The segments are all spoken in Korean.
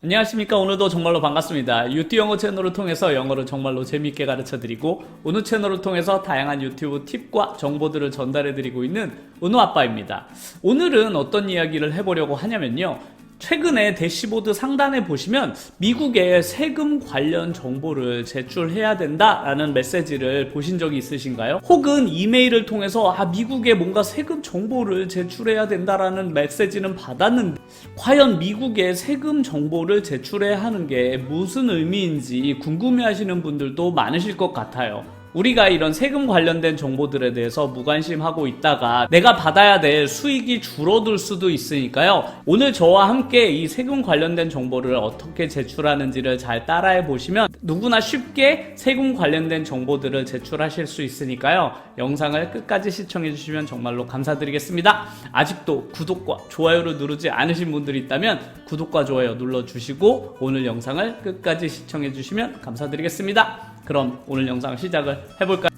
안녕하십니까. 오늘도 정말로 반갑습니다. 유튜브 영어 채널을 통해서 영어를 정말로 재미있게 가르쳐드리고 은우 채널을 통해서 다양한 유튜브 팁과 정보들을 전달해드리고 있는 은우 아빠입니다. 오늘은 어떤 이야기를 해보려고 하냐면요, 최근에 대시보드 상단에 보시면 미국의 세금 관련 정보를 제출해야 된다라는 메시지를 보신 적이 있으신가요? 혹은 이메일을 통해서 미국에 뭔가 세금 정보를 제출해야 된다라는 메시지는 받았는데 과연 미국의 세금 정보를 제출해야 하는 게 무슨 의미인지 궁금해하시는 분들도 많으실 것 같아요. 우리가 이런 세금 관련된 정보들에 대해서 무관심하고 있다가 내가 받아야 될 수익이 줄어들 수도 있으니까요. 오늘 저와 함께 이 세금 관련된 정보를 어떻게 제출하는지를 잘 따라해 보시면 누구나 쉽게 세금 관련된 정보들을 제출하실 수 있으니까요. 영상을 끝까지 시청해 주시면 정말로 감사드리겠습니다. 아직도 구독과 좋아요를 누르지 않으신 분들이 있다면 구독과 좋아요 눌러주시고 오늘 영상을 끝까지 시청해 주시면 감사드리겠습니다. 그럼 오늘 영상 시작을 해볼까요?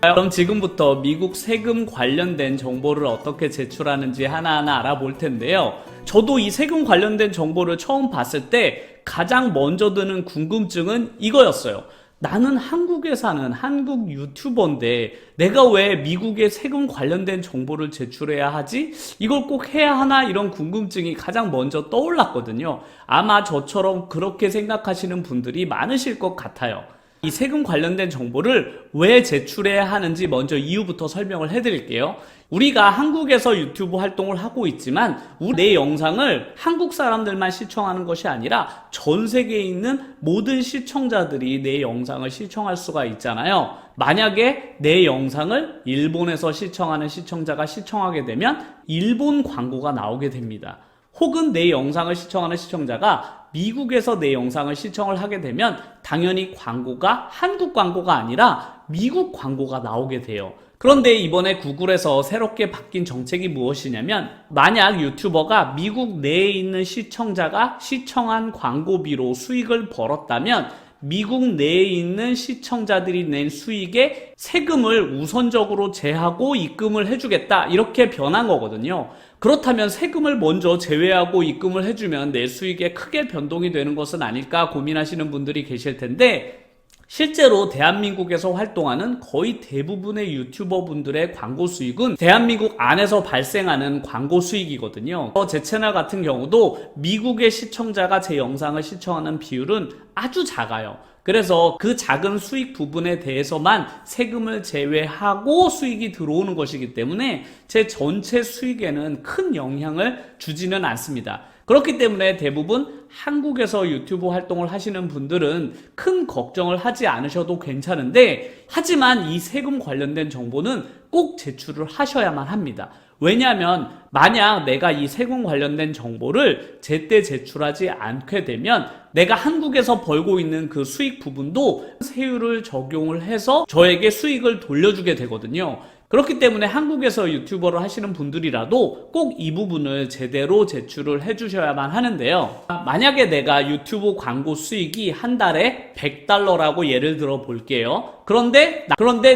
그럼 지금부터 미국 세금 관련된 정보를 어떻게 제출하는지 하나하나 알아볼 텐데요. 저도 이 세금 관련된 정보를 처음 봤을 때 가장 먼저 드는 궁금증은 이거였어요. 나는 한국에 사는 한국 유튜버인데 내가 왜 미국의 세금 관련된 정보를 제출해야 하지? 이걸 꼭 해야 하나? 이런 궁금증이 가장 먼저 떠올랐거든요. 아마 저처럼 그렇게 생각하시는 분들이 많으실 것 같아요. 이 세금 관련된 정보를 왜 제출해야 하는지 먼저 이유부터 설명을 해드릴게요. 우리가 한국에서 유튜브 활동을 하고 있지만 내 영상을 한국 사람들만 시청하는 것이 아니라 전 세계에 있는 모든 시청자들이 내 영상을 시청할 수가 있잖아요. 만약에 내 영상을 일본에서 시청하는 시청자가 시청하게 되면 일본 광고가 나오게 됩니다. 혹은 내 영상을 시청하는 시청자가 미국에서 내 영상을 시청을 하게 되면 당연히 광고가 한국 광고가 아니라 미국 광고가 나오게 돼요. 그런데 이번에 구글에서 새롭게 바뀐 정책이 무엇이냐면 만약 유튜버가 미국 내에 있는 시청자가 시청한 광고비로 수익을 벌었다면 미국 내에 있는 시청자들이 낸 수익에 세금을 우선적으로 제하고 입금을 해주겠다, 이렇게 변한 거거든요. 그렇다면 세금을 먼저 제외하고 입금을 해주면 내 수익에 크게 변동이 되는 것은 아닐까 고민하시는 분들이 계실 텐데, 실제로 대한민국에서 활동하는 거의 대부분의 유튜버 분들의 광고 수익은 대한민국 안에서 발생하는 광고 수익이거든요. 제 채널 같은 경우도 미국의 시청자가 제 영상을 시청하는 비율은 아주 작아요. 그래서 그 작은 수익 부분에 대해서만 세금을 제외하고 수익이 들어오는 것이기 때문에 제 전체 수익에는 큰 영향을 주지는 않습니다. 그렇기 때문에 대부분 한국에서 유튜브 활동을 하시는 분들은 큰 걱정을 하지 않으셔도 괜찮은데, 하지만 이 세금 관련된 정보는 꼭 제출을 하셔야만 합니다. 왜냐하면 만약 내가 이 세금 관련된 정보를 제때 제출하지 않게 되면 내가 한국에서 벌고 있는 그 수익 부분도 세율을 적용을 해서 저에게 수익을 돌려주게 되거든요. 그렇기 때문에 한국에서 유튜버를 하시는 분들이라도 꼭 이 부분을 제대로 제출을 해주셔야만 하는데요. 만약에 내가 유튜브 광고 수익이 한 달에 $100라고 예를 들어 볼게요. 그런데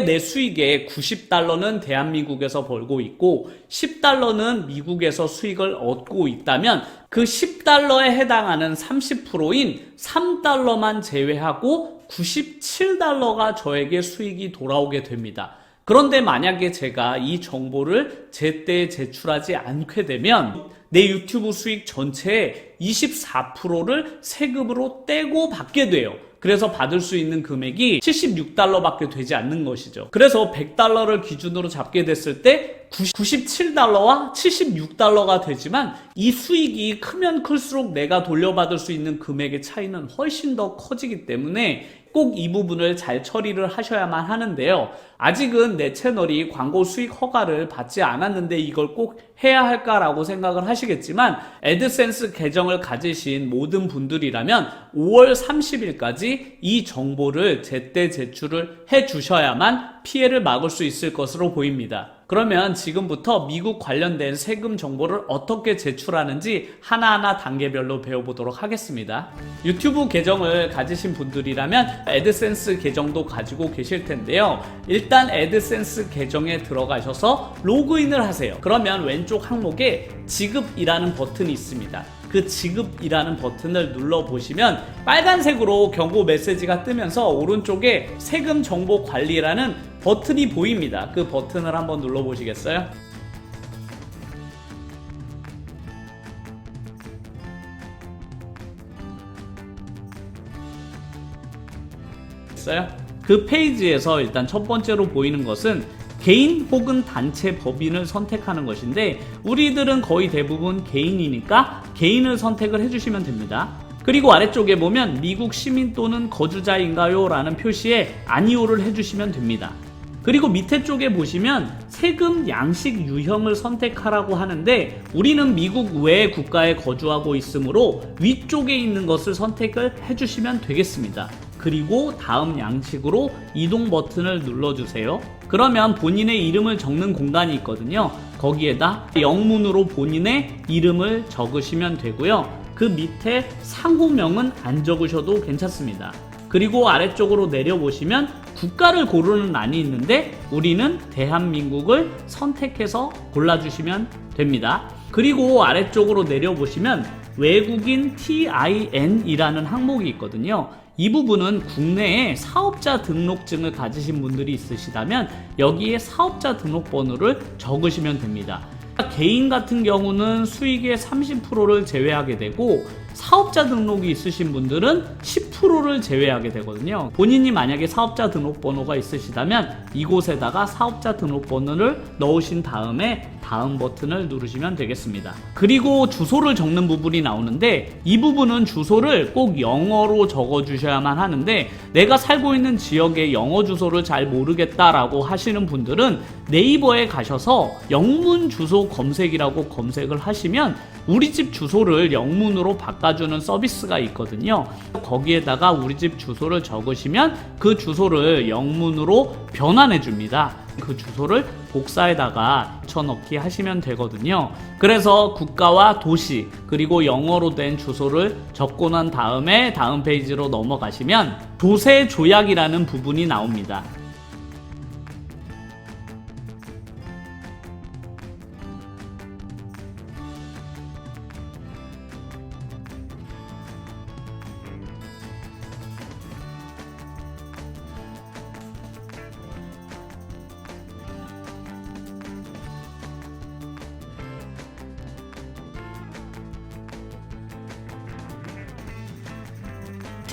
내 수익의 $90는 대한민국에서 벌고 있고 $10는 미국에서 수익을 얻고 있다면 그 $10에 해당하는 30%인 $3만 제외하고 $97가 저에게 수익이 돌아오게 됩니다. 그런데 만약에 제가 이 정보를 제때 제출하지 않게 되면 내 유튜브 수익 전체의 24%를 세금으로 떼고 받게 돼요. 그래서 받을 수 있는 금액이 $76밖에 되지 않는 것이죠. 그래서 $100를 기준으로 잡게 됐을 때 $97와 $76가 되지만 이 수익이 크면 클수록 내가 돌려받을 수 있는 금액의 차이는 훨씬 더 커지기 때문에 꼭 이 부분을 잘 처리를 하셔야만 하는데요. 아직은 내 채널이 광고 수익 허가를 받지 않았는데 이걸 꼭 해야 할까라고 생각을 하시겠지만 애드센스 계정을 가지신 모든 분들이라면 5월 30일까지 이 정보를 제때 제출을 해 주셔야만 피해를 막을 수 있을 것으로 보입니다. 그러면 지금부터 미국 관련된 세금 정보를 어떻게 제출하는지 하나하나 단계별로 배워보도록 하겠습니다. 유튜브 계정을 가지신 분들이라면 애드센스 계정도 가지고 계실 텐데요. 일단 애드센스 계정에 들어가셔서 로그인을 하세요. 그러면 왼쪽 항목에 지급이라는 버튼이 있습니다. 그 지급이라는 버튼을 눌러보시면 빨간색으로 경고 메시지가 뜨면서 오른쪽에 세금 정보 관리라는 버튼이 보입니다. 그 버튼을 한번 눌러보시겠어요? 그 페이지에서 일단 첫 번째로 보이는 것은 개인 혹은 단체 법인을 선택하는 것인데 우리들은 거의 대부분 개인이니까 개인을 선택을 해주시면 됩니다. 그리고 아래쪽에 보면 미국 시민 또는 거주자인가요? 라는 표시에 아니오를 해주시면 됩니다. 그리고 밑에 쪽에 보시면 세금 양식 유형을 선택하라고 하는데 우리는 미국 외 국가에 거주하고 있으므로 위쪽에 있는 것을 선택을 해주시면 되겠습니다. 그리고 다음 양식으로 이동 버튼을 눌러주세요. 그러면 본인의 이름을 적는 공간이 있거든요. 거기에다 영문으로 본인의 이름을 적으시면 되고요. 그 밑에 상호명은 안 적으셔도 괜찮습니다. 그리고 아래쪽으로 내려보시면 국가를 고르는 란이 있는데 우리는 대한민국을 선택해서 골라주시면 됩니다. 그리고 아래쪽으로 내려보시면 외국인 TIN이라는 항목이 있거든요. 이 부분은 국내에 사업자 등록증을 가지신 분들이 있으시다면 여기에 사업자 등록번호를 적으시면 됩니다. 개인 같은 경우는 수익의 30%를 제외하게 되고 사업자 등록이 있으신 분들은 10%를 제외하게 되거든요. 본인이 만약에 사업자 등록번호가 있으시다면 이곳에다가 사업자 등록번호를 넣으신 다음에 다음 버튼을 누르시면 되겠습니다. 그리고 주소를 적는 부분이 나오는데 이 부분은 주소를 꼭 영어로 적어 주셔야만 하는데 내가 살고 있는 지역의 영어 주소를 잘 모르겠다라고 하시는 분들은 네이버에 가셔서 영문 주소 검색이라고 검색을 하시면 우리 집 주소를 영문으로 바꿔주는 서비스가 있거든요. 거기에다가 우리 집 주소를 적으시면 그 주소를 영문으로 변환해 줍니다. 그 주소를 복사에다가 붙여넣기 하시면 되거든요. 그래서 국가와 도시 그리고 영어로 된 주소를 적고 난 다음에 다음 페이지로 넘어가시면 조세 조약이라는 부분이 나옵니다.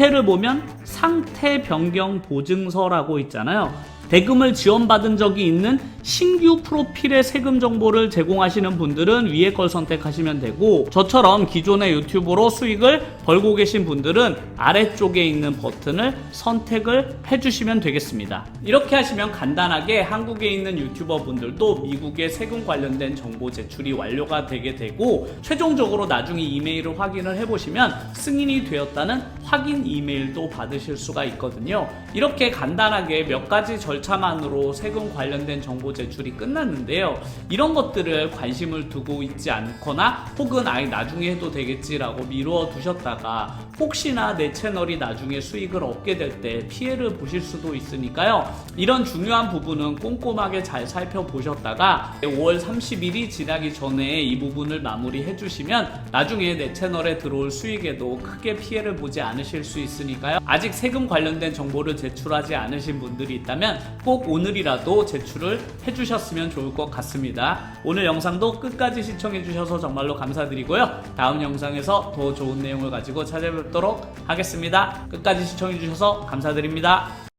밑에를 보면 상태 변경 보증서라고 있잖아요. 대금을 지원받은 적이 있는 신규 프로필의 세금 정보를 제공하시는 분들은 위에 걸 선택하시면 되고 저처럼 기존의 유튜브로 수익을 벌고 계신 분들은 아래쪽에 있는 버튼을 선택을 해주시면 되겠습니다. 이렇게 하시면 간단하게 한국에 있는 유튜버 분들도 미국의 세금 관련된 정보 제출이 완료가 되게 되고 최종적으로 나중에 이메일을 확인을 해보시면 승인이 되었다는 확인 이메일도 받으실 수가 있거든요. 이렇게 간단하게 몇 가지 절차만으로 세금 관련된 정보 제출이 끝났는데요. 이런 것들을 관심을 두고 있지 않거나 혹은 아예 나중에 해도 되겠지라고 미루어 두셨다가 혹시나 내 채널이 나중에 수익을 얻게 될 때 피해를 보실 수도 있으니까요. 이런 중요한 부분은 꼼꼼하게 잘 살펴보셨다가 5월 30일이 지나기 전에 이 부분을 마무리해 주시면 나중에 내 채널에 들어올 수익에도 크게 피해를 보지 않으실 수 있으니까요. 아직 세금 관련된 정보를 제출하지 않으신 분들이 있다면 꼭 오늘이라도 제출을 해주셨으면 좋을 것 같습니다. 오늘 영상도 끝까지 시청해주셔서 정말로 감사드리고요. 다음 영상에서 더 좋은 내용을 가지고 찾아뵙도록 하겠습니다. 끝까지 시청해주셔서 감사드립니다.